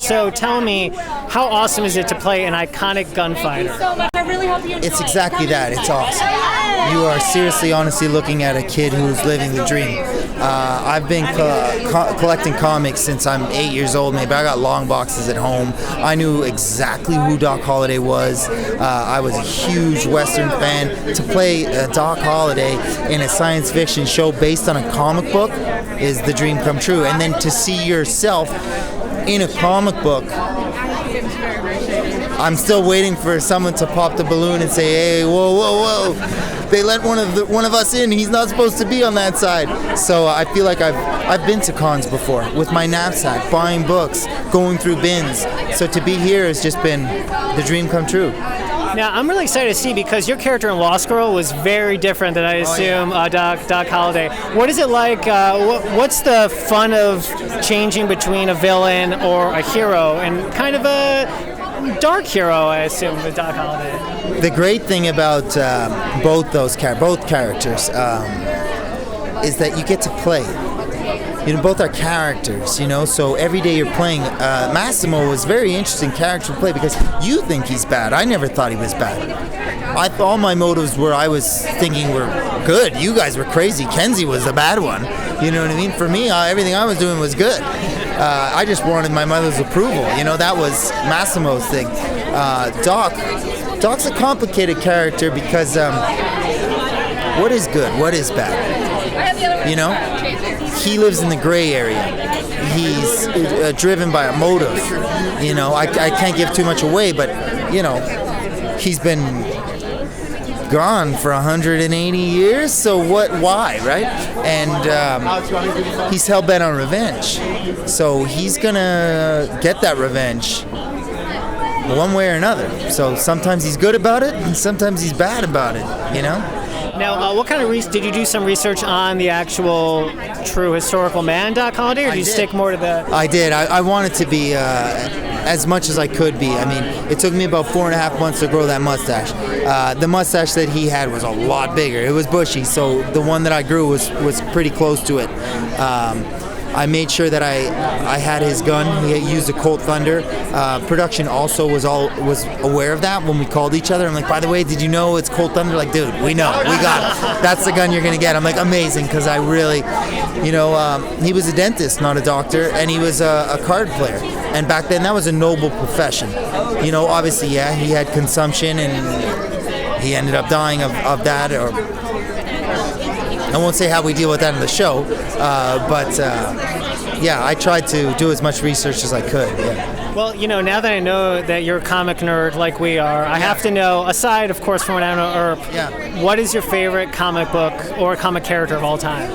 So tell me, how awesome is it to play an iconic gunfighter? It's exactly that. It's awesome. You are seriously, honestly looking at a kid who's living the dream. I've been collecting comics since I'm 8 years old, maybe. I got long boxes at home. I knew exactly who Doc Holliday was. I was a huge Western fan. To play Doc Holliday in a science fiction show based on a comic book is the dream come true. And then to see yourself in a comic book, I'm still waiting for someone to pop the balloon and say, "Hey, whoa, whoa, whoa! They let one of us in. He's not supposed to be on that side." So I feel like I've been to cons before with my knapsack, buying books, going through bins. So to be here has just been the dream come true. Now, I'm really excited to see, because your character in Lost Girl was very different than I assume Doc Holliday. What is it like? What's the fun of changing between a villain or a hero, and kind of a dark hero, I assume, with Doc Holliday? The great thing about both characters is that you get to play. Both are characters, so every day you're playing. Massimo was a very interesting character to play because you think he's bad. I never thought he was bad. All my motives I was thinking were good. You guys were crazy. Kenzie was the bad one. You know what I mean? For me, everything I was doing was good. I just wanted my mother's approval. That was Massimo's thing. Doc's a complicated character because what is good? What is bad? He lives in the gray area. He's driven by a motive. I can't give too much away, but he's been gone for 180 years. So why, right? And he's hell bent on revenge. So he's gonna get that revenge one way or another. So sometimes he's good about it, and sometimes he's bad about it. Now, what kind of did you do some research on the actual true historical man, Doc Holliday, or did you stick more to the... I did. I wanted to be as much as I could be. I mean, it took me about 4.5 months to grow that mustache. The mustache that he had was a lot bigger. It was bushy, so the one that I grew was pretty close to it. I made sure that I had his gun. He used a Colt Thunder. Production also was aware of that when we called each other. I'm like, by the way, did you know it's Colt Thunder? Like, dude, we know, we got it. That's the gun you're gonna get. I'm like, amazing, because I really, he was a dentist, not a doctor, and he was a card player. And back then, that was a noble profession. Obviously, yeah, he had consumption, and he ended up dying of that, or. I won't say how we deal with that in the show, but I tried to do as much research as I could. Yeah. Well, now that I know that you're a comic nerd like we are, I have to know, aside, of course, from what I know, Earp, what is your favorite comic book or comic character of all time?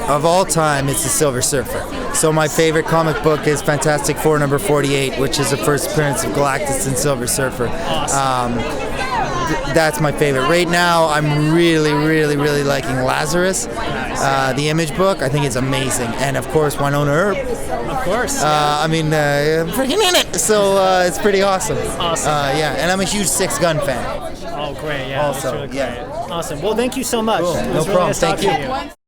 Of all time, it's the Silver Surfer. So my favorite comic book is Fantastic Four number 48, which is the first appearance of Galactus and Silver Surfer. Awesome. That's my favorite. Right now, I'm really, really, really liking Lazarus, the Image book. I think it's amazing. And, of course, Wynnonna Earp. Of course. I'm freaking in it. So it's pretty awesome. Awesome. And I'm a huge Six Gun fan. Oh, great. Yeah, also, that's really great. Awesome. Well, thank you so much. Cool. It was No really problem. nice Thank talking you. to you.